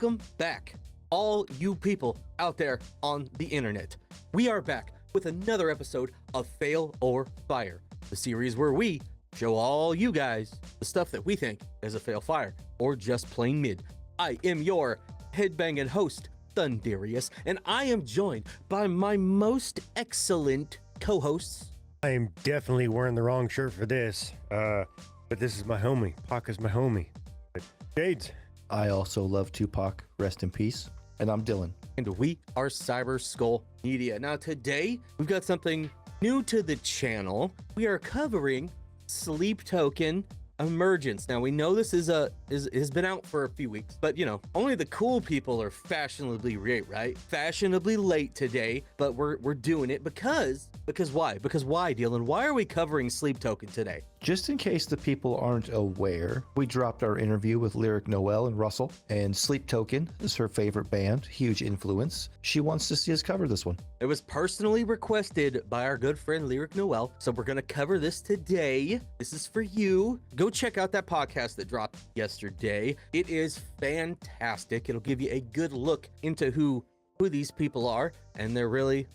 welcome back, all you people out there on the internet. We are back with another episode of Fail or Fire, the series where we show all you guys the stuff that we think is a fail fire or just plain mid. I am your headbanging host, Thunderius, and I am joined by my most excellent co-hosts. I am definitely wearing the wrong shirt for this, but this is my homie. Pac is my homie. But Jades. I also love Tupac, rest in peace, and I'm Dylan. And we are Cyber Skull Media. Now today, we've got something new to the channel. We are covering Sleep Token Emergence. Now we know this has been out for a few weeks, but you know, only the cool people are fashionably late, right? Fashionably late today, but we're doing it because why? Because why, Dylan? Why are we covering Sleep Token today? Just in case the people aren't aware, we dropped our interview with Lyric Noel and Russell, and Sleep Token is her favorite band, huge influence. She wants to see us cover this one. It was personally requested by our good friend Lyric Noel, so we're gonna cover this today. This is for you. Go check out that podcast that dropped yesterday. It is fantastic. It'll give you a good look into who these people are, and they're really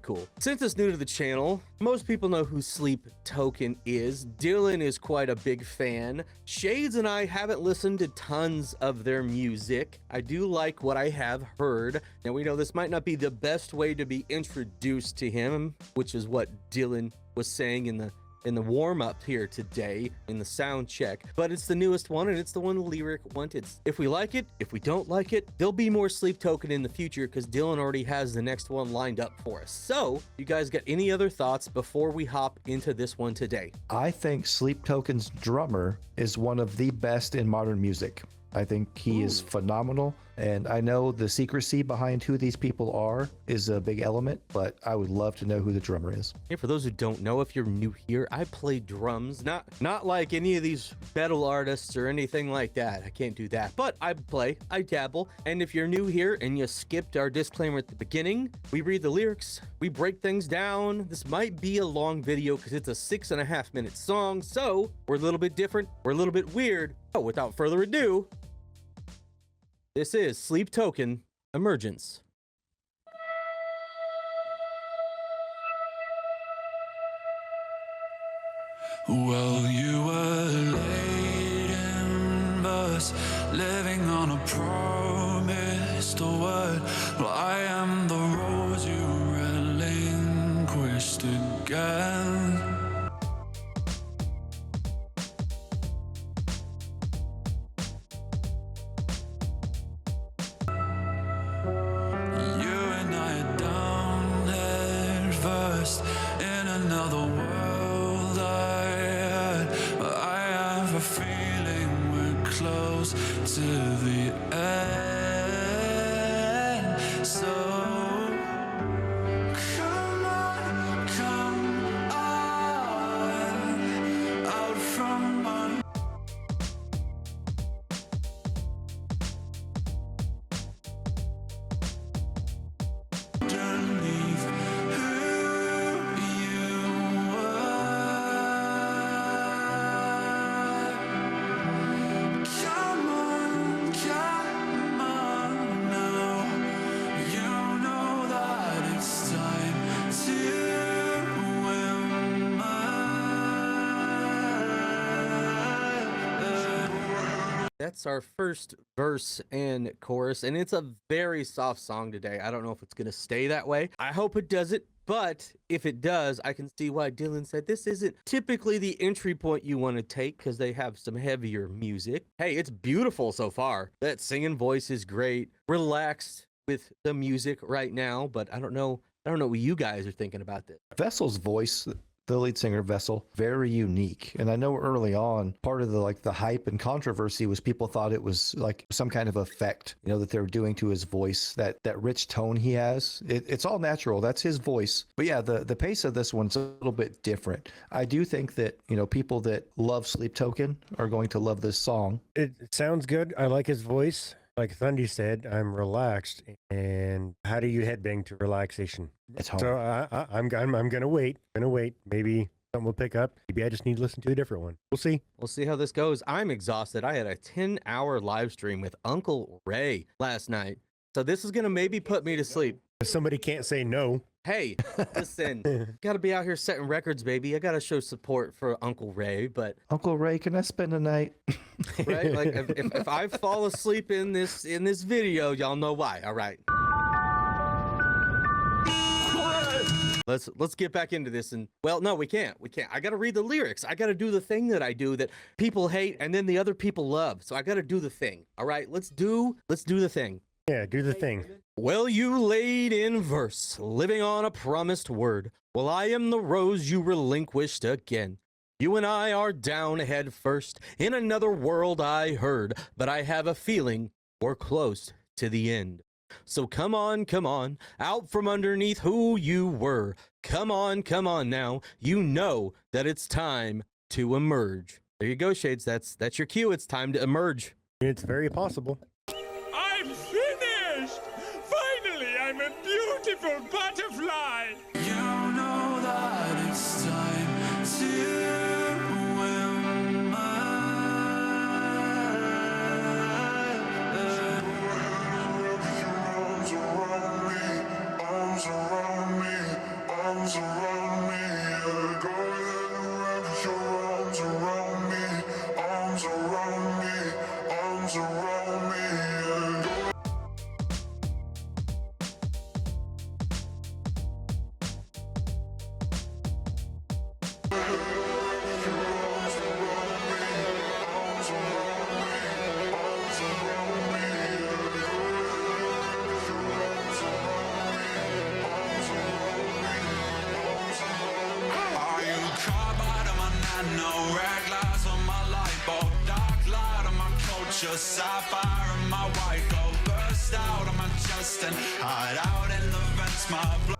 cool. Since it's new to the channel, most people know who Sleep Token is. Dylan is quite a big fan. Shades and I haven't listened to tons of their music. I do like what I have heard. Now we know this might not be the best way to be introduced to him, which is what Dylan was saying in the warm-up here today in the sound check, but it's the newest one and it's the one Lyric wanted. If we like it, if we don't like it, there'll be more Sleep Token in the future because Dylan already has the next one lined up for us. So you guys got any other thoughts before we hop into this one today? I think Sleep Token's drummer is one of the best in modern music. I think he is phenomenal, and I know the secrecy behind who these people are is a big element, but I would love to know who the drummer is. Yeah, for those who don't know, if you're new here, I play drums, not like any of these metal artists or anything like that. I can't do that, but I dabble. And if you're new here and you skipped our disclaimer at the beginning, we read the lyrics, we break things down. This might be a long video because it's a 6.5 minute song, so we're a little bit different, we're a little bit weird. But without further ado, this is Sleep Token Emergence. Well, you were late in verse, living on a promised word. Well, I am the rose you relinquished again. In another world I had, but I have a feeling we're close to the end. So come on, out from my That's our first verse and chorus, and it's a very soft song today. I don't know if it's going to stay that way. I hope it doesn't, but if it does, I can see why Dylan said this isn't typically the entry point you want to take because they have some heavier music. Hey, it's beautiful so far. That singing voice is great. Relaxed with the music right now, but I don't know what you guys are thinking about this. Vessel's voice, the lead singer Vessel, very unique. And I know early on, part of the hype and controversy was people thought it was like some kind of effect, you know, that they were doing to his voice, that rich tone he has. It's all natural. That's his voice. But yeah, the pace of this one's a little bit different. I do think that, you know, people that love Sleep Token are going to love this song. It sounds good. I like his voice. Like Thundy said, I'm relaxed. And how do you headbang to relaxation? It's hard. So I'm gonna wait. Maybe Something we'll pick up. Maybe I just need to listen to a different one. We'll see. We'll see how this goes. I'm exhausted. I had a 10-hour live stream with Uncle Ray last night. So this is going to maybe put me to sleep. If somebody can't say no. Hey, listen, got to be out here setting records, baby. I got to show support for Uncle Ray, but Uncle Ray, can I spend the night? right, like if I fall asleep in this video, y'all know why. All right. Let's get back into this. And well, no, we can't. I got to read the lyrics. I got to do the thing that I do that people hate and then the other people love. So I got to do the thing. All right, let's do the thing. Yeah, do the thing. Well, you laid in verse, living on a promised word. Well, I am the rose you relinquished again. You and I are down head first in another world, I heard, but I have a feeling we're close to the end. So come on, out from underneath who you were. Come on now. You know that it's time to emerge. There you go, Shades. That's your cue. It's time to emerge. It's very possible. I'm finished! Finally, I'm a beautiful butterfly! You know that it's time to Are you carbide on my nano, red glass on my light bulb, dark light on my culture, sapphire on my white gold, burst out on my chest and hide out in the vents, my blood.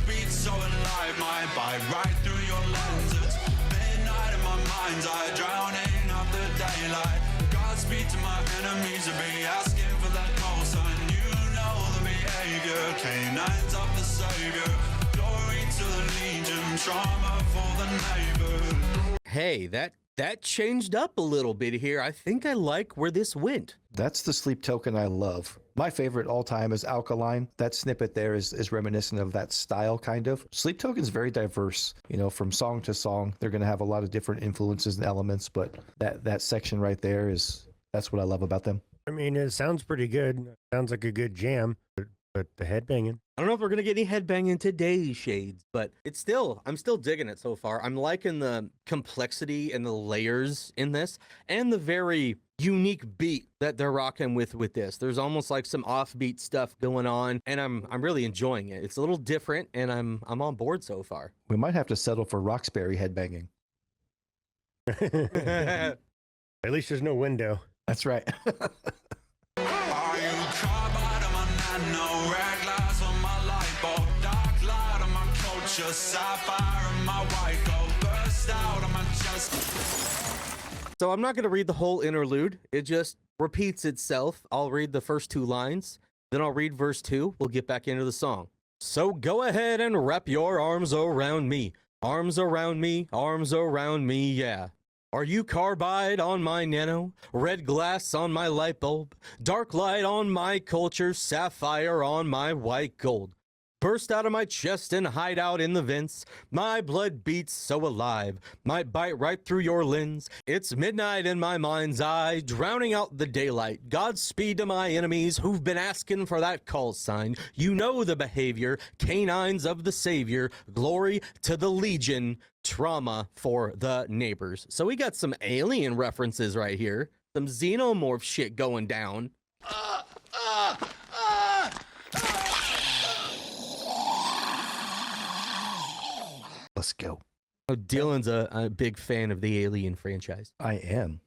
Beats so alive, my bite right through your lens. It's midnight in my mind's eye, drowning out the daylight. Godspeed to my enemies to be asking for that call sign. You know the behavior, canines of the savior. Glory to the legion, trauma for the neighbor. Hey, that changed up a little bit here. I think I like where this went. That's the sleep token I love. My favorite all time is Alkaline. That snippet there is reminiscent of that style, kind of. Sleep Token is very diverse. You know, from song to song, they're going to have a lot of different influences and elements, but that section right there that's what I love about them. I mean, it sounds pretty good. Sounds like a good jam, but the headbanging. I don't know if we're gonna get any headbanging today, Shades, but I'm still digging it so far. I'm liking the complexity and the layers in this, and the very unique beat that they're rocking with this. There's almost like some offbeat stuff going on, and I'm really enjoying it. It's a little different, and I'm on board so far. We might have to settle for Roxbury headbanging. At least there's no window. That's right. Are you carbide on my nano, red glass on my light bulb, dark light on my culture, sapphire on my white gold, burst out on my chest. So I'm not gonna read the whole interlude. It just repeats itself. I'll read the first two lines, then I'll read verse 2. We'll get back into the song. So go ahead and wrap your arms around me. Arms around me, yeah. Are you carbide on my nano, red glass on my light bulb, dark light on my culture, sapphire on my white gold? Burst out of my chest and hide out in the vents. My blood beats so alive, might bite right through your lens. It's midnight in my mind's eye, drowning out the daylight. Godspeed to my enemies who've been asking for that call sign. You know the behavior, canines of the savior. Glory to the legion, trauma for the neighbors. So we got some alien references right here. Some xenomorph shit going down. Let's go. Oh, Dylan's a big fan of the Alien franchise. I am.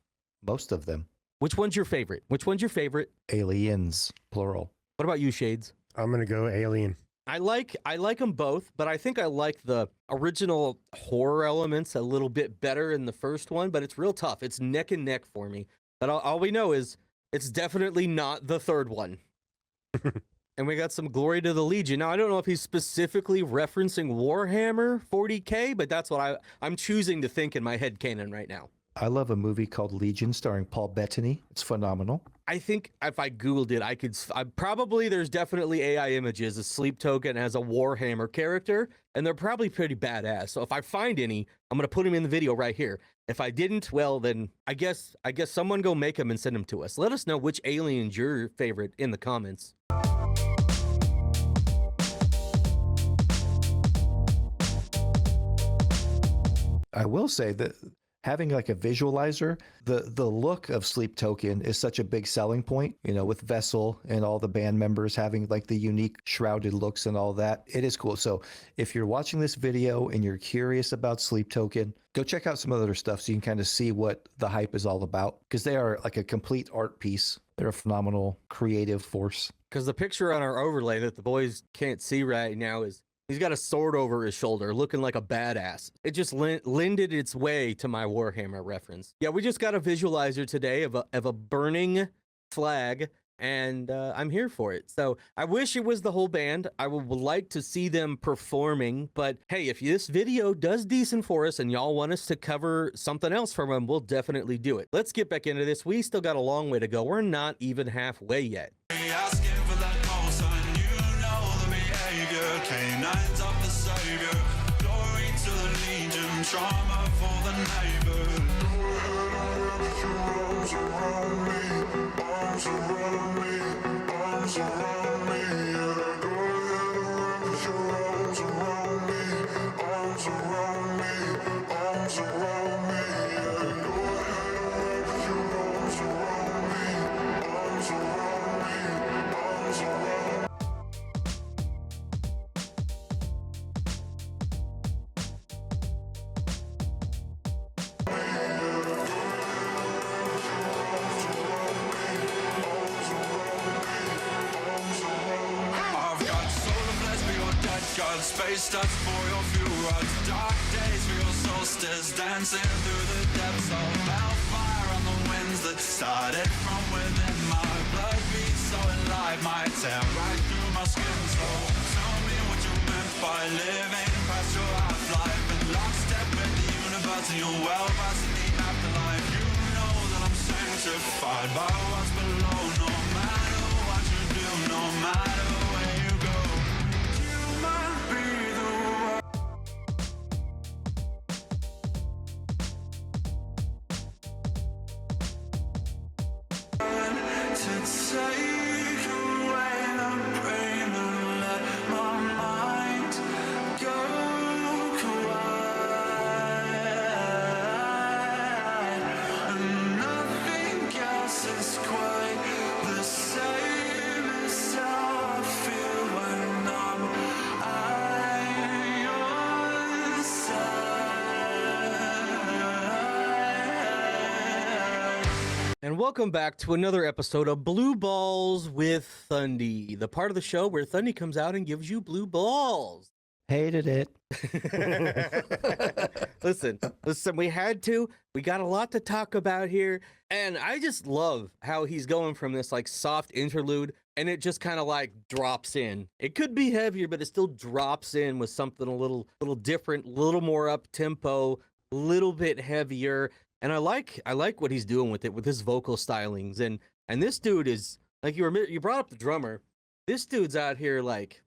Most of them. Which one's your favorite? Aliens, plural. What about you, Shades? I'm gonna go Alien. I like them both, but I think I like the original horror elements a little bit better in the first one, but it's real tough. It's neck and neck for me. But all we know is it's definitely not the third one. And we got some Glory to the Legion. Now, I don't know if he's specifically referencing Warhammer 40K, but that's what I'm choosing to think in my head canon right now. I love a movie called Legion starring Paul Bettany. It's phenomenal. I think if I Googled it, there's definitely AI images of Sleep Token as a Warhammer character, and they're probably pretty badass. So if I find any, I'm going to put them in the video right here. If I didn't, well, then I guess someone go make them and send them to us. Let us know which alien's your favorite in the comments. I will say that having like a visualizer, the look of Sleep Token is such a big selling point, you know, with Vessel and all the band members having like the unique shrouded looks and all that. It is cool. So if you're watching this video and you're curious about Sleep Token, go check out some other stuff so you can kind of see what the hype is all about, because they are like a complete art piece. They're a phenomenal creative force. Because the picture on our overlay that the boys can't see right now is he's got a sword over his shoulder, looking like a badass. It just lended its way to my Warhammer reference. Yeah, we just got a visualizer today of a burning flag, and I'm here for it. So I wish it was the whole band. I would like to see them performing, but hey, if this video does decent for us and y'all want us to cover something else from them, we'll definitely do it. Let's get back into this. We still got a long way to go. We're not even halfway yet. Asking for that call sign, you know the behavior. Canines of the savior, glory to the legion, trauma for the neighbor. Arms around me, arms around me, arms around me. Yeah, go ahead and wrap your arms around me, arms around me, arms around me. Yeah, go ahead and wrap your arms around me, arms around me, arms around me. Space dust for your few rods, dark days for your solstice, dancing through the depths of hellfire on the winds that started from within. My blood beats so alive, might tear right through my skin. So tell me what you meant by living past your half-life and lockstep with the universe and your well past the afterlife. You know that I'm sanctified by what's below, no matter what you do, no matter where you go. You might be the one to take away the pain and let my mind go quiet. And nothing else is quite the same as how I feel when I'm at your side. And welcome back to another episode of Blue Balls with Thundy, the part of the show where Thundy comes out and gives you blue balls. Hated it. Listen, we had to. We got a lot to talk about here. And I just love how he's going from this like soft interlude and it just kind of like drops in. It could be heavier, but it still drops in with something a little different, a little more up tempo, a little bit heavier. And I like what he's doing with it, with his vocal stylings. And this dude is like, you brought up the drummer. This dude's out here like,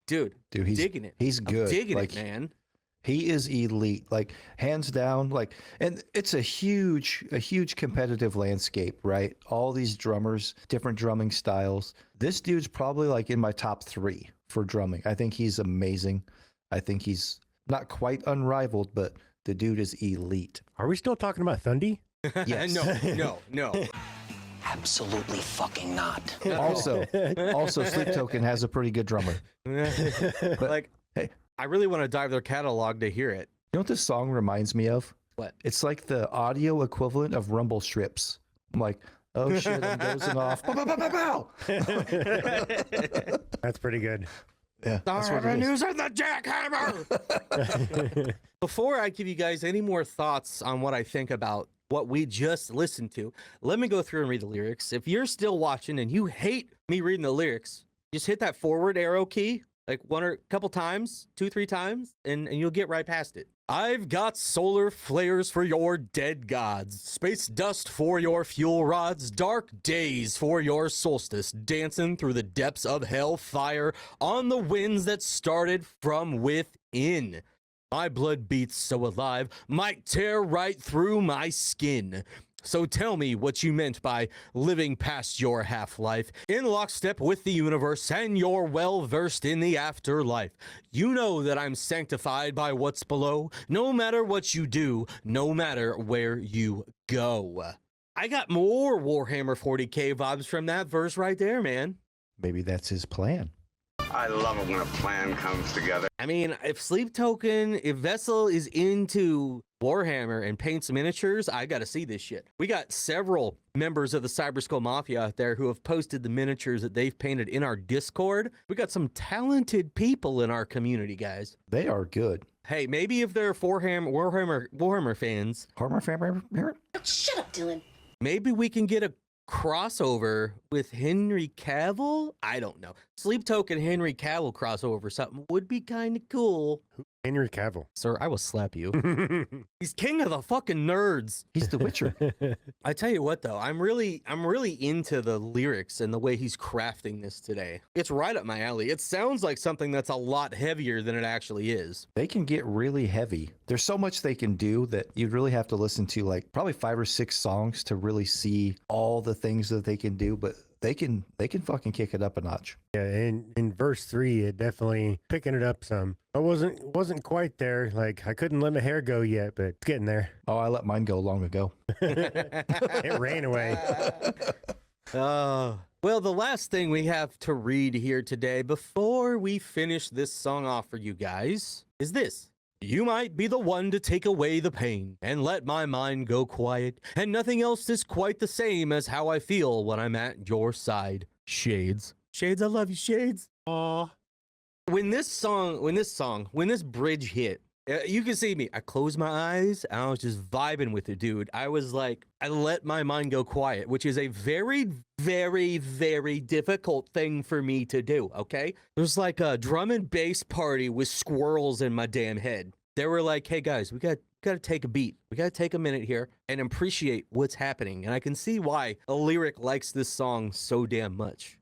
dude, He's digging it. He's good. I'm digging like, it, man. He is elite, like hands down. Like, and it's a huge competitive landscape, right? All these drummers, different drumming styles. This dude's probably like in my top 3 for drumming. I think he's amazing. I think he's not quite unrivaled, but the dude is elite. Are we still talking about Thundy? Yes. No. Absolutely fucking not. Also, Sleep Token has a pretty good drummer. But like, hey, I really want to dive their catalog to hear it. you know what this song reminds me of? What? It's like the audio equivalent of rumble strips. I'm like, oh shit, I'm dozing off. Bow, bow, bow, bow, bow. That's pretty good. Yeah, that's what it is. News and the jackhammer. Before I give you guys any more thoughts on what I think about what we just listened to. Let me go through and read the lyrics. If you're still watching and you hate me reading the lyrics, just hit that forward arrow key like one or a couple times, 2-3 times, and you'll get right past it. I've got solar flares for your dead gods, space dust for your fuel rods, dark days for your solstice, dancing through the depths of hellfire on the winds that started from within. My blood beats so alive, might tear right through my skin. So tell me what you meant by living past your half-life, in lockstep with the universe, and you're well-versed in the afterlife. You know that I'm sanctified by what's below, no matter what you do, no matter where you go. I got more Warhammer 40k vibes from that verse right there, man. Maybe that's his plan. I love it when a plan comes together. I mean, if Sleep Token, if Vessel is into Warhammer and paints miniatures, I gotta see this shit. We got several members of the Cyberskull Mafia out there who have posted the miniatures that they've painted in our Discord. We got some talented people in our community, guys. They are good. Hey, maybe if they're Warhammer fans, Shut up, Dylan. maybe we can get a crossover with Henry Cavill. I don't know. Sleep Token Henry Cavill crossover or something would be kind of cool. Henry Cavill. Sir, I will slap you. He's king of the fucking nerds. He's the Witcher. I tell you what though, I'm really into the lyrics and the way he's crafting this today. It's right up my alley. It sounds like something that's a lot heavier than it actually is. They can get really heavy. There's so much they can do that you'd really have to listen to like probably 5 or 6 songs to really see all the things that they can do, but they can fucking kick it up a notch. Yeah, in verse 3, it definitely picking it up some. I wasn't quite there. Like I couldn't let my hair go yet, but it's getting there. Oh, I let mine go long ago. It ran away. Well, the last thing we have to read here today before we finish this song off for you guys is this. You might be the one to take away the pain and let my mind go quiet, and nothing else is quite the same as how I feel when I'm at your side. Shades. Shades, I love you, Shades. Aww. When this bridge hit, you can see me. I closed my eyes and I was just vibing with it, dude. I was like, I let my mind go quiet, which is a very, very, very difficult thing for me to do, okay? There's like a drum and bass party with squirrels in my damn head. They were like, hey guys, we got to take a beat. We got to take a minute here and appreciate what's happening. And I can see why a lyric likes this song so damn much.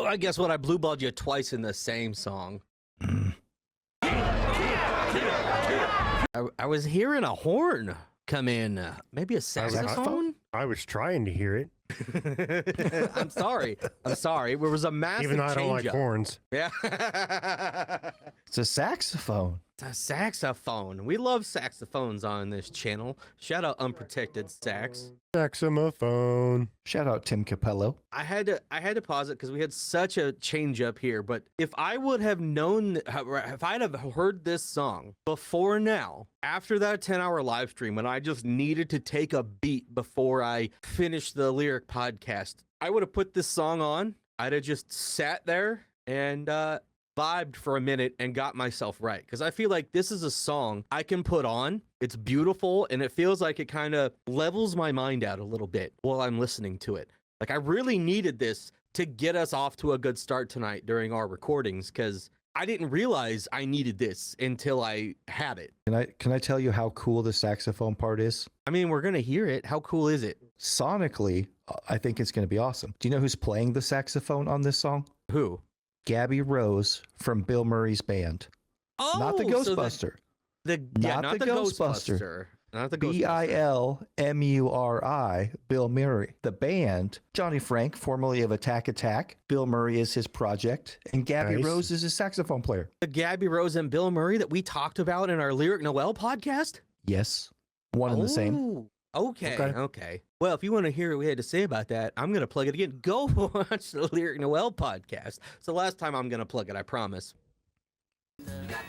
I guess what I blue balled you twice in the same song. I was hearing a horn come in. Maybe a saxophone? I was trying to hear it. I'm sorry. There was a massive Even though I don't like change-up. horns. Yeah. It's a saxophone. It's a saxophone. We love saxophones on this channel. Shout out Unprotected Sax. Saxophone. Shout out Tim Capello. I had to pause it because we had such a change up here. But if I would have known, if I'd have heard this song before now, after that 10-hour live stream, when I just needed to take a beat before I finished the lyric podcast, I would have put this song on. I'd have just sat there and vibed for a minute and got myself right, because I feel like this is a song I can put on. It's beautiful and it feels like it kind of levels my mind out a little bit while I'm listening to it. Like I really needed this to get us off to a good start tonight during our recordings, because I didn't realize I needed this until I had it. Can I tell you how cool the saxophone part is? I mean, we're gonna hear it. How cool is it? Sonically, I think it's going to be awesome. Do you know who's playing the saxophone on this song? Who? Gabby Rose from Bill Murray's band. Oh, Not the so Ghostbuster. not the Ghostbuster. Not the Ghostbuster. Bilmurray, Bill Murray. The band, Johnny Frank, formerly of Attack Attack. Bill Murray is his project, and Gabby Nice. Rose is his saxophone player. The Gabby Rose and Bill Murray that we talked about in our Lyric Noel podcast? Yes, one and the same. Oh, Okay. Okay. Well, if you want to hear what we had to say about that, I'm going to plug it again. Go watch the Lyric Noel podcast. It's the last time I'm going to plug it, I promise.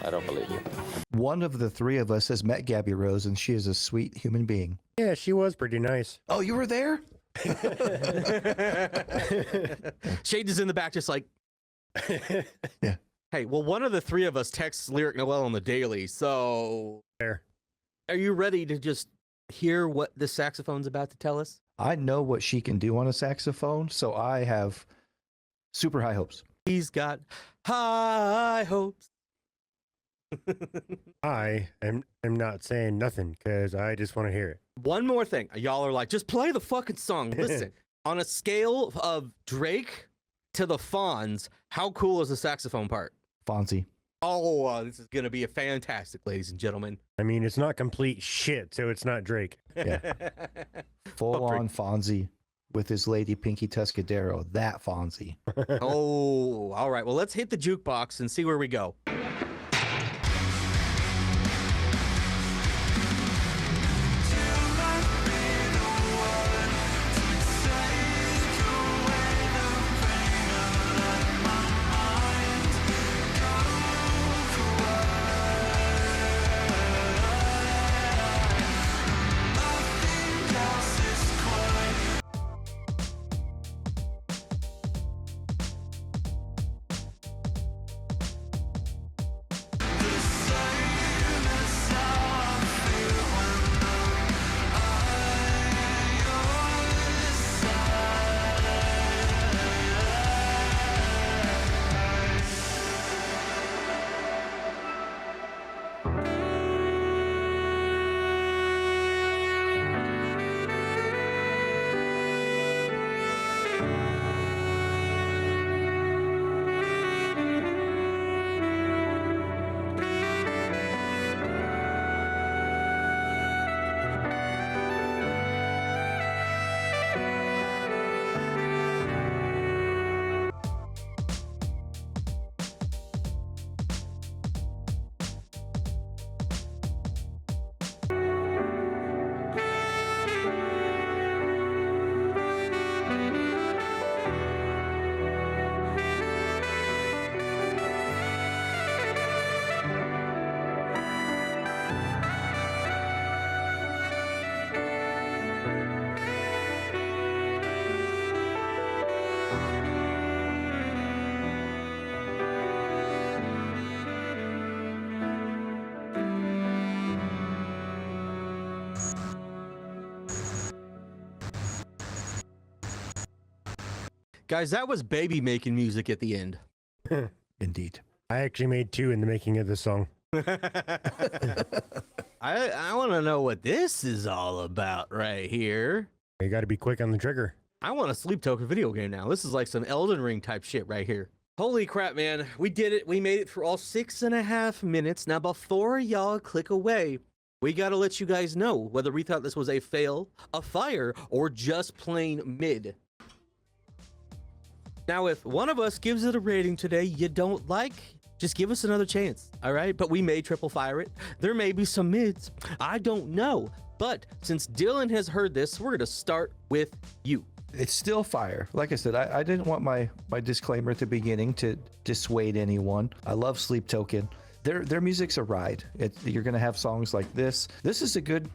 I don't believe you. One of the three of us has met Gabby Rose, and she is a sweet human being. Yeah, she was pretty nice. Oh, you were there? Shade is in the back just like, Yeah. hey, well, one of the three of us texts Lyric Noel on the daily, so There. are you ready to just hear what the saxophone's about to tell us? I know what she can do on a saxophone, so I have super high hopes. He's got high hopes. I am not saying nothing because I just want to hear it. One more thing. Y'all are like, just play the fucking song. Listen, on a scale of Drake to the Fonz, how cool is the saxophone part? Fonzie. Oh, this is going to be a fantastic, ladies and gentlemen. I mean, it's not complete shit, so it's not Drake. Yeah. Full on Fonzie with his lady Pinky Tuscadero. That Fonzie. Oh, all right. Well, let's hit the jukebox and see where we go. Guys, that was Baby making music at the end. Indeed. I actually made two in the making of this song. I want to know what this is all about right here. You got to be quick on the trigger. I want a Sleep Token video game now. This is like some Elden Ring type shit right here. Holy crap, man. We did it. We made it through all 6.5 minutes. Now, before y'all click away, we got to let you guys know whether we thought this was a fail, a fire, or just plain mid. Now, if one of us gives it a rating today you don't like, just give us another chance, all right? But we may triple fire it. There may be some mids. I don't know. But since Dylan has heard this, we're going to start with you. It's still fire. Like I said, I didn't want my disclaimer at the beginning to dissuade anyone. I love Sleep Token. Their music's a ride. You're gonna have songs like this. This is a good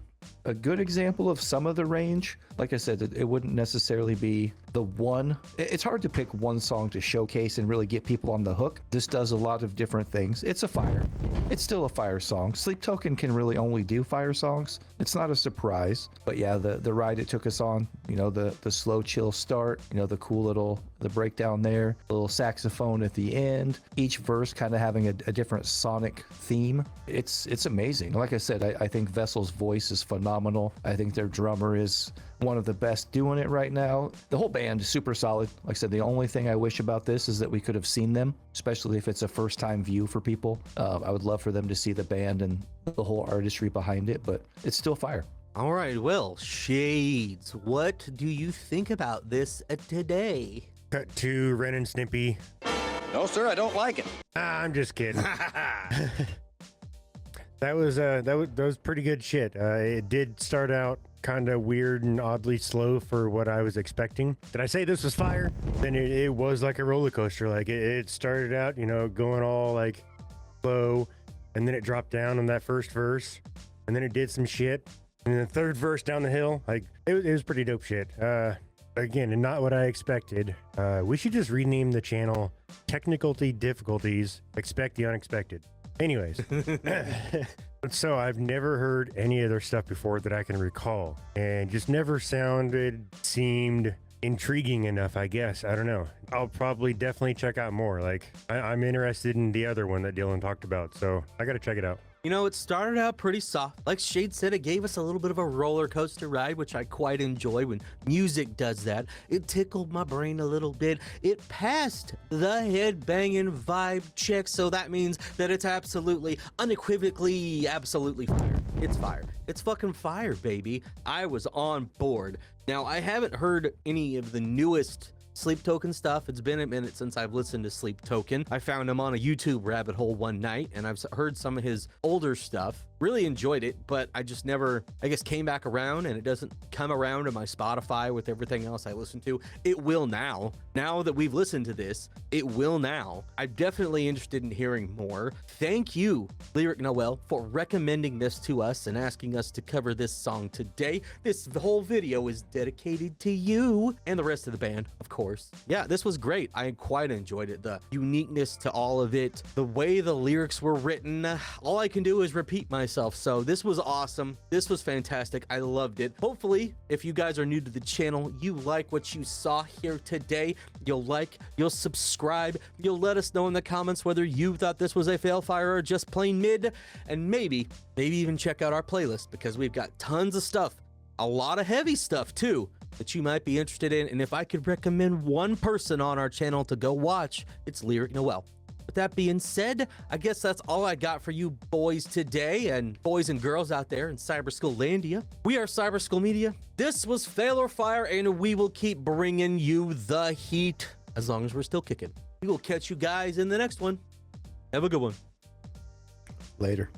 example of some of the range. Like I said, it wouldn't necessarily be the one. It's hard to pick one song to showcase and really get people on the hook. This does a lot of different things. It's a fire. It's still a fire song. Sleep Token can really only do fire songs. It's not a surprise. But yeah, the ride it took us on, you know, the slow chill start, you know, the cool little, the breakdown there, a little saxophone at the end, each verse kind of having a different sonic theme. It's amazing. Like I said, I think Vessel's voice is phenomenal. I think their drummer is one of the best doing it right now. The whole band is super solid. Like I said, the only thing I wish about this is that we could have seen them, especially if it's a first time view for people. I would love for them to see the band and the whole artistry behind it, but it's still fire. All right, well, Shades, what do you think about this today? Cut to Ren and Snippy. No, sir, I don't like it. I'm just kidding. That was pretty good shit. It did start out kind of weird and oddly slow for what I was expecting. Did I say this was fire? Then it was like a roller coaster. Like it started out, you know, going all like slow, and then it dropped down on that first verse, and then it did some shit, and then the third verse down the hill, like it was pretty dope shit. Again, and not what I expected. We should just rename the channel Technical Difficulties, Expect the Unexpected. Anyways, so I've never heard any of their stuff before that I can recall, and just never seemed intriguing enough, I guess. I don't know. I'll probably definitely check out more. Like, I'm interested in the other one that Dylan talked about, so I gotta check it out. You know, it started out pretty soft. Like Shade said, it gave us a little bit of a roller coaster ride, which I quite enjoy when music does that. It tickled my brain a little bit. It passed the head banging vibe check, so that means that it's absolutely, unequivocally, absolutely fire. It's fire. It's fucking fire, baby. I was on board. Now, I haven't heard any of the newest Sleep Token stuff. It's been a minute since I've listened to Sleep Token. I found him on a YouTube rabbit hole one night, and I've heard some of his older stuff. Really enjoyed it, but I just never, I guess, came back around, and it doesn't come around to my Spotify with everything else I listen to. It will now. Now that we've listened to this, it will now. I'm definitely interested in hearing more. Thank you, Lyric Noel, for recommending this to us and asking us to cover this song today. This whole video is dedicated to you and the rest of the band, of course. Yeah, this was great. I quite enjoyed it. The uniqueness to all of it, the way the lyrics were written. All I can do is repeat myself. So this was awesome. This was fantastic. I loved it. Hopefully, if you guys are new to the channel, you like what you saw here today. You'll subscribe. You'll let us know in the comments whether you thought this was a fail, fire, or just plain mid. And maybe even check out our playlist, because we've got tons of stuff, a lot of heavy stuff too, that you might be interested in. And if I could recommend one person on our channel to go watch, it's Lyric Noel. With that being said, I guess that's all I got for you boys today, and boys and girls out there in Cyber School Landia. We are Cyber School Media. This was Fail or Fire, and we will keep bringing you the heat as long as we're still kicking. We will catch you guys in the next one. Have a good one. Later.